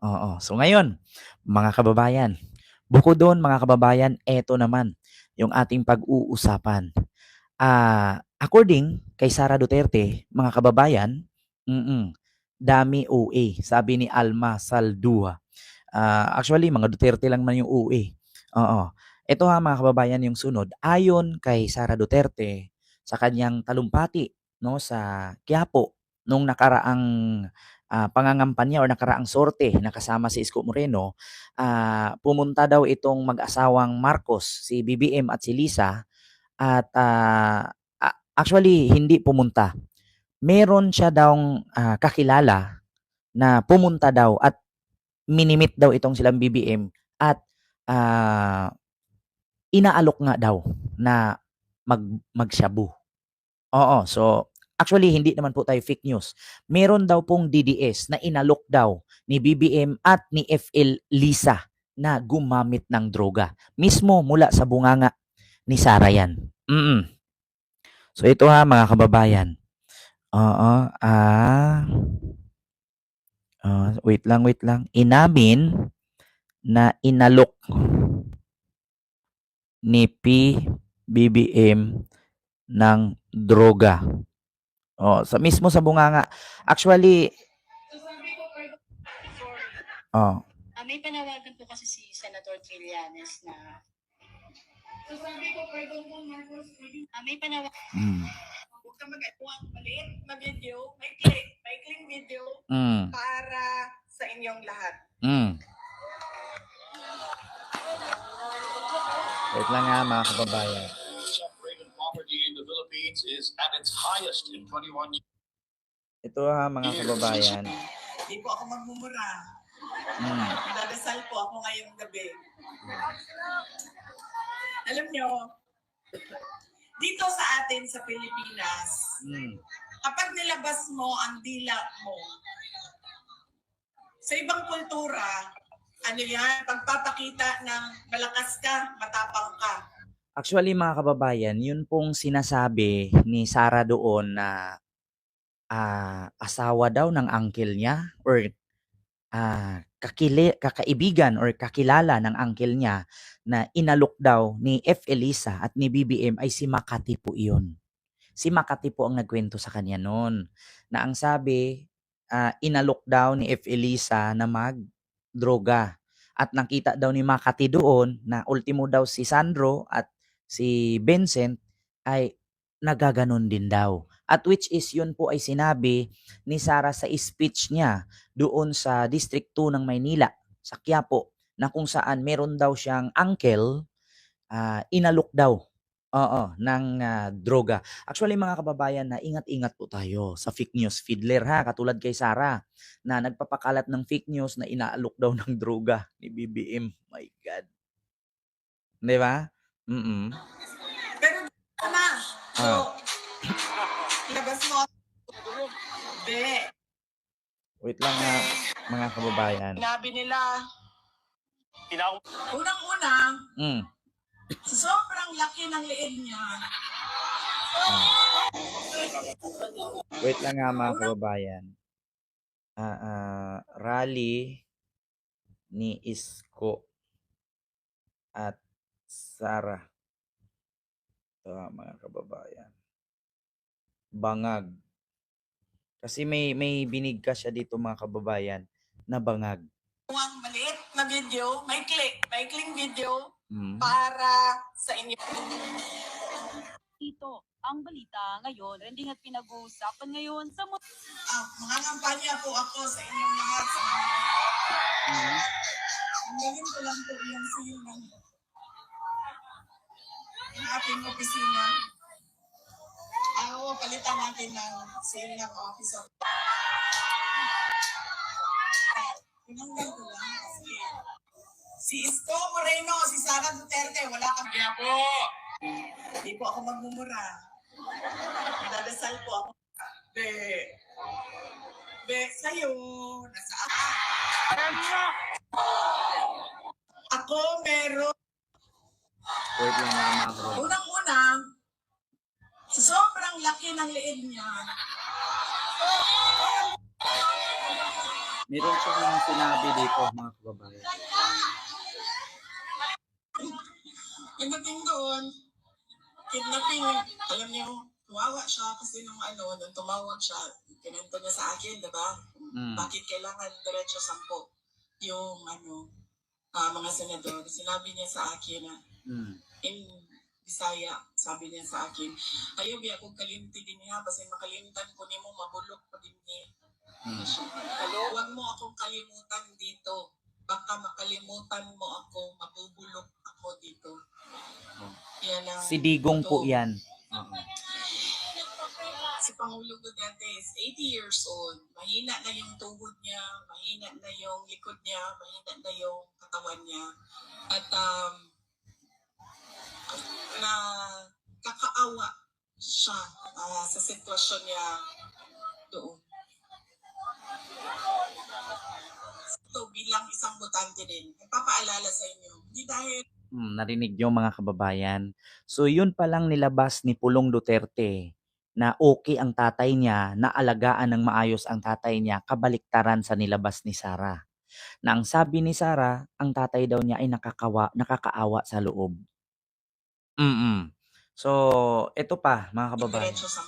Oo. So ngayon, mga kababayan, bukod do'n mga kababayan, eto naman yung ating pag-uusapan. According kay Sara Duterte, mga kababayan, dami OA, sabi ni Alma Saldua. Actually, mga Duterte lang man yung OA. Oo. Ito ha mga kababayan yung sunod. Ayon kay Sara Duterte sa kanyang talumpati no sa Quiapo nung nakaraang pangangampanya or nakaraang sorte na kasama si Isko Moreno, pumunta daw itong mag-asawang Marcos, si BBM at si Lisa at actually hindi pumunta. Meron siya dawng kakilala na pumunta daw at minimit daw itong silang BBM at ah, inaalok nga daw na mag-shabu. Oo, so actually hindi naman po tayo fake news. Meron daw pong DDS na inalok daw ni BBM at ni FL Lisa na gumamit ng droga. Mismo mula sa bunganga ni Sara yan. So ito ha mga kababayan. Oo, wait lang. Inamin na inalok ni BBM ng droga. Sa mismo sa bunganga. Actually, may panawagan po kasi si Senator Trillanes na may panawagan. Huwag ka mag-atuang maliit na video, may clean video para sa inyong lahat. Wait lang nga mga kababayan. Poverty in the Philippines is at its highest in 21 years. Ito ha mga kababayan. Hindi po ako magmumura. Nagdadasal po ako ngayong gabi. Alam nyo, dito sa atin sa Pilipinas, kapag nilabas mo ang dila mo, sa ibang kultura, ano yan, pagpapakita ng malakas ka, matapang ka. Actually mga kababayan, yun pong sinasabi ni Sara doon na asawa daw ng uncle niya or kakaibigan or kakilala ng uncle niya na inalok daw ni F. Elisa at ni BBM ay si Makati po iyon. Si Makati po ang nagkwento sa kanya noon na ang sabi, inalok daw ni F. Elisa na mag-droga at nakita daw ni Makati doon na ultimo daw si Sandro at si Vincent ay nagaganon din daw. At which is yun po ay sinabi ni Sara sa speech niya doon sa District 2 ng Maynila, sa Quiapo, na kung saan meron daw siyang uncle, inalok daw ng droga. Actually mga kababayan na ingat-ingat po tayo sa fake news fiddler ha, katulad kay Sara na nagpapakalat ng fake news na inaalok daw ng droga ni BBM. My God. Di ba? Pero na, so, ilabas mo. Hindi. Wait lang nga mga kababayan. Sinabi nila, unang-una, sobrang laki ng liid niya. Wait lang nga mga kababayan. Rally ni Isko at Sara. Ito mga kababayan. Bangag. Kasi may binigkas siya dito mga kababayan na bangag. Ang maliit na video, may clean video para sa inyo. Dito, ang balita ngayon, trending at pinag-uusapan ngayon sa mga kampanya po ako sa inyong lahat. Ang galing ko lang po yung sa'yo ng ating opisina. Palitan natin ng sale ng office. Pinanggal ko lang kasi si Isko Moreno, si Sara Duterte, wala kang Kaya po! Hindi po ako magmumura. Nagdadasal po ako. Sa'yo, nasa ako meron. Wait lang mga kababayan. Unang-una, sa sobrang laki ng liid niya. Meron siyang sinabi dito, mga kababayan. Pagdating doon, kidnapping, alam niyo, tumawa siya kasi nung tumawag siya, kinento niya sa akin, diba? Bakit kailangan diretso 10 yung mga senador? Sinabi niya sa akin na in Bisaya, sabi niya sa akin, ayaw biya kong kalimti din niya, kasi makalimtan ko nimo mabulok pa din niya. Huwag mo akong kalimutan dito. Baka makalimutan mo ako, mabubulok ako dito. Yan ang Si Digong po totoo. yan. Si Pangulong Duterte is 80 years old. Mahina na yung tuhod niya, mahina na yung likod niya, mahina na yung katawan niya. At na kakaawa siya sa sitwasyon niya doon. So bilang isang botante din, nagpapaalala sa inyo, hindi dahil Narinig niyo mga kababayan. So yun palang nilabas ni Pulong Duterte na okay ang tatay niya, na alagaan ng maayos ang tatay niya, kabaliktaran sa nilabas ni Sara. Na ang sabi ni Sara, ang tatay daw niya ay nakakaawa sa loob. So, ito pa mga kababayan. diretso 10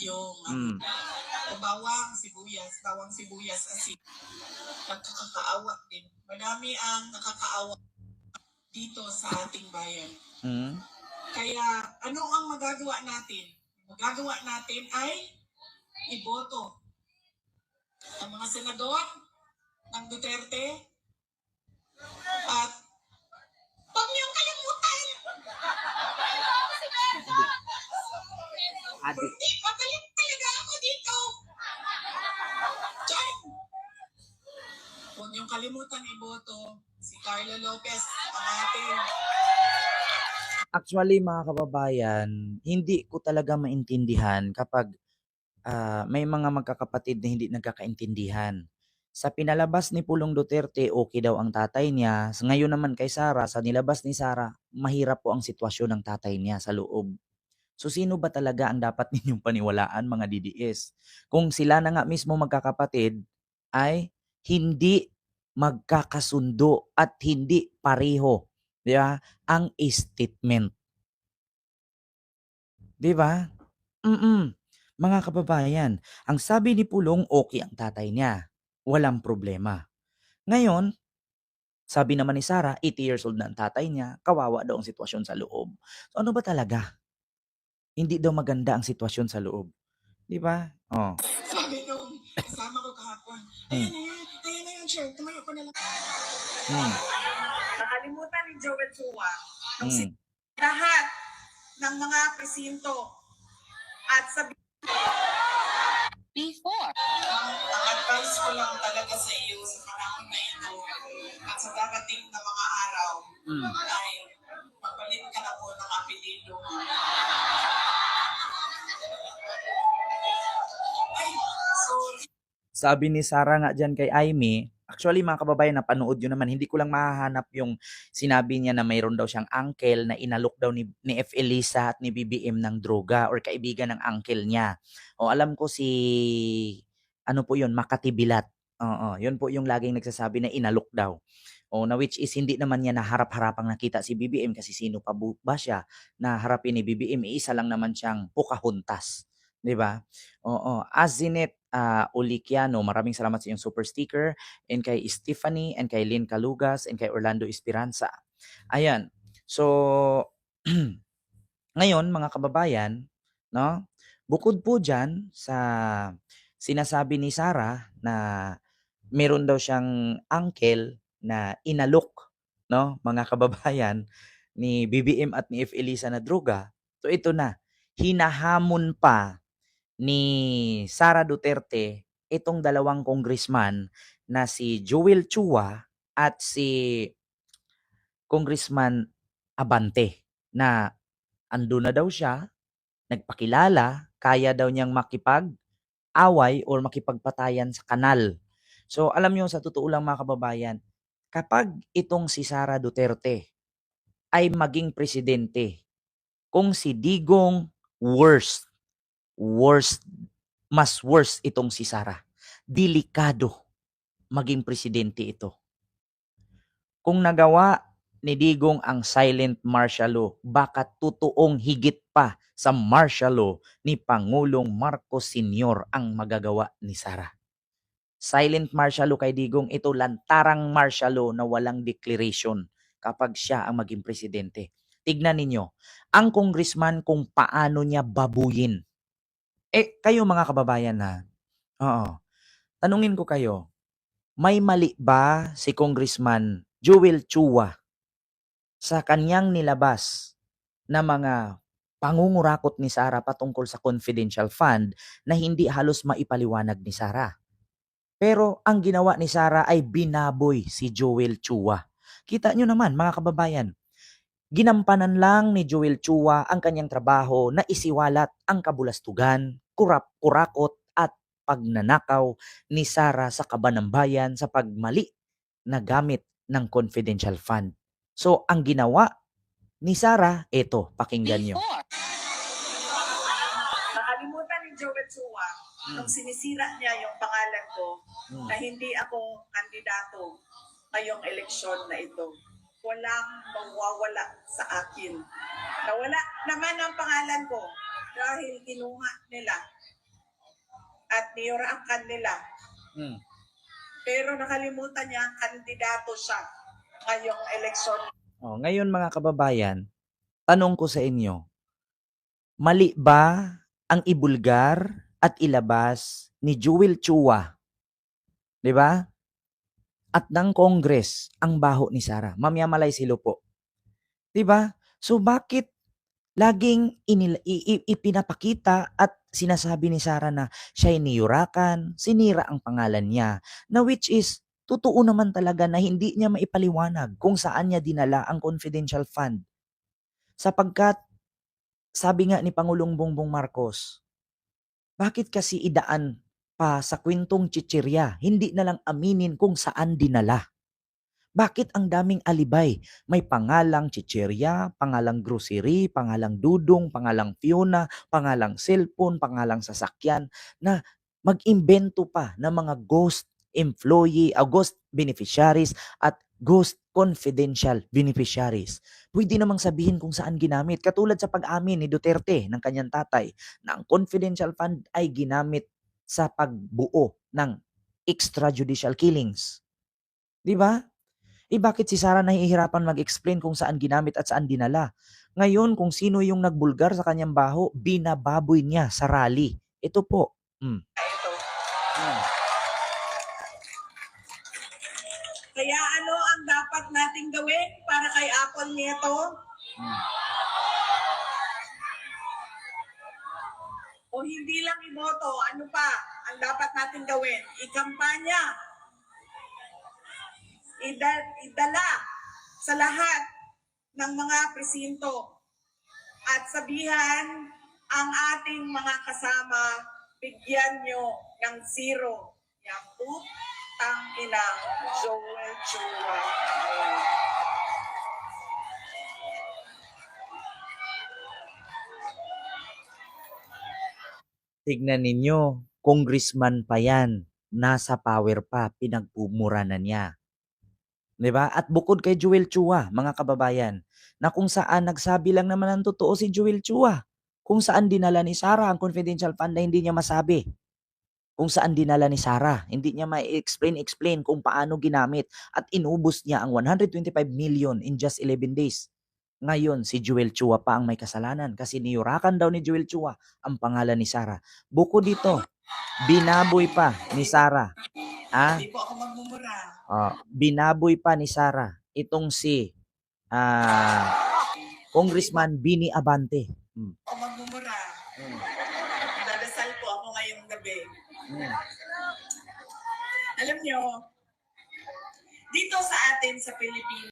yung bawang sibuyas, asin. Nagkakaawa din. Marami ang nakakaawa dito sa ating bayan. Kaya ano ang magagawa natin? Magagawa natin ay iboto ang mga senador ng Duterte at huwag niyong kalimutan. Hindi, magaling talaga ako dito. Diyan. Huwag niyong kalimutan iboto si Carlo Lopez, ang ating Actually mga kababayan, hindi ko talaga maintindihan kapag may mga magkakapatid na hindi nagkakaintindihan. Sa pinalabas ni Pulong Duterte, okay daw ang tatay niya. Ngayon naman kay Sara, sa nilabas ni Sara, mahirap po ang sitwasyon ng tatay niya sa loob. So sino ba talaga ang dapat ninyong paniwalaan mga DDS? Kung sila na nga mismo magkakapatid ay hindi magkakasundo at hindi pareho, di ba? Ang statement. Di ba? Mga kababayan, ang sabi ni Pulong, okay ang tatay niya. Walang problema. Ngayon, sabi naman ni Sara, 80 years old na ang tatay niya, kawawa daw ang sitwasyon sa loob. So ano ba talaga? Hindi daw maganda ang sitwasyon sa loob. Di ba? Oh. sabi nung kasama ko kahapon. Ayan na yun, Chair. Tumayo ko na lang. Nakalimutan ni Joel Chua lahat ng mga presinto at sabi Before. ang advice ko lang talaga sa iyo sa panahon na ito at sa darating na mga araw ay magpalit ka na po ng apelido mo. Ay, sorry. Sabi ni Sara nga dyan kay Aimee, actually mga kababayan, napanood yun naman, hindi ko lang mahahanap yung sinabi niya na mayroon daw siyang uncle na inalok daw ni F. Elisa at ni BBM ng droga or kaibigan ng uncle niya. O alam ko si, ano po yun, Makati Bilat. Oo, yun po yung laging nagsasabi na inalok daw. O na which is hindi naman niya naharap-harapang nakita si BBM kasi sino pa ba siya na harapin ni BBM, isa lang naman siyang Pocahontas. 'Di ba? Oo. Azinet Ulikiano, maraming salamat sa iyong super sticker, and kay Stephanie, and kay Lynn Calugas, and kay Orlando Esperanza. Ayan. So, ngayon mga kababayan, no? Bukod po diyan sa sinasabi ni Sara na meron daw siyang uncle na inalok, no, mga kababayan, ni BBM at ni F. Elisa na droga. So ito na, hinahamon pa ni Sara Duterte itong dalawang congressman na si Joel Chua at si Congressman Abante na ando na daw siya, nagpakilala, kaya daw niyang makipag-away or makipagpatayan sa kanal. So alam niyo sa totoo lang mga kababayan, kapag itong si Sara Duterte ay maging presidente, kung si Digong worst, mas worst itong si Sara. Delikado. maging presidente ito. Kung nagawa ni Digong ang silent martial law, baka totoong higit pa sa martial law ni Pangulong Marcos Sr. ang magagawa ni Sara. Silent martial law kay Digong, ito lantarang martial law na walang declaration kapag siya ang maging presidente. Tignan ninyo, ang congressman kung paano niya babuyin. Kayo mga kababayan na, oo, tanungin ko kayo, may mali ba si Congressman Joel Chua sa kanyang nilabas na mga pangungurakot ni Sara patungkol sa confidential fund na hindi halos maipaliwanag ni Sara? Pero ang ginawa ni Sara ay binaboy si Joel Chua. Kita nyo naman mga kababayan, ginampanan lang ni Joel Chua ang kanyang trabaho na isiwalat ang kabulastugan, kurakot at pagnanakaw ni Sara sa kabanambayan sa pagmali na gamit ng confidential fund. So ang ginawa ni Sara, eto, pakinggan nyo. Nakalimutan ni Joel Chua nung sinisira niya yung pangalan ko na hindi ako kandidato ngayong eleksyon na ito. Walang mawawala sa akin. Nawala naman ang pangalan ko dahil kinuha nila at niyuraakan nila. Pero nakalimutan niya kandidato siya ngayong eleksyon. Ngayon mga kababayan, tanong ko sa inyo, mali ba ang ibulgar at ilabas ni Joel Chua, 'di ba? At ng Congress ang baho ni Sara. Mamyamalay silo po. 'Di ba? So bakit laging ipinapakita at sinasabi ni Sara na siya ay niyurakan, sinira ang pangalan niya, na which is totoo naman talaga na hindi niya maipaliwanag kung saan niya dinala ang confidential fund. Sapagkat sabi nga ni Pangulong Bongbong Marcos, bakit kasi idaan pa sa kwentong chichirya, hindi na lang aminin kung saan dinala? Bakit ang daming alibay? May pangalang chichirya, pangalang grocery, pangalang dudong, pangalang Fiona, pangalang cellphone, pangalang sasakyan, na mag-imbento pa ng mga ghost employee, ghost beneficiaries at ghost confidential beneficiaries. Pwede namang sabihin kung saan ginamit. Katulad sa pag-amin ni Duterte ng kanyang tatay na ang confidential fund ay ginamit sa pagbuo ng extrajudicial killings. Di ba? Bakit si Sara nahihirapan mag-explain kung saan ginamit at saan dinala? Ngayon, kung sino yung nagbulgar sa kanyang baho, binababoy niya sa rally. Ito po. Kaya ano ang dapat nating gawin para kay Apple nito? O hindi lang iboto, ano pa ang dapat nating gawin? Ikampanya. Idala sa lahat ng mga presinto at sabihan ang ating mga kasama, bigyan nyo ng zero. Yang putang inang Joel Chua. Tignan ninyo, congressman pa yan. Nasa power pa, pinagpumura na niya. 'Di ba? At bukod kay Joel Chua, mga kababayan, na kung saan nagsabi lang naman ang totoo si Joel Chua, kung saan dinala ni Sara ang confidential fund na hindi niya masabi. Kung saan dinala ni Sara, hindi niya ma-explain kung paano ginamit at inubos niya ang 125 million in just 11 days. Ngayon, si Joel Chua pa ang may kasalanan kasi niyurakan daw ni Joel Chua ang pangalan ni Sara. Bukod dito, binaboy pa ni Sara. Hindi po ako magmumura. Binaboy pa ni Sara itong si Congressman Bini Abante. Ako magmumura. Nadasal po ako ngayong gabi. Alam nyo, dito sa atin sa Pilipinas,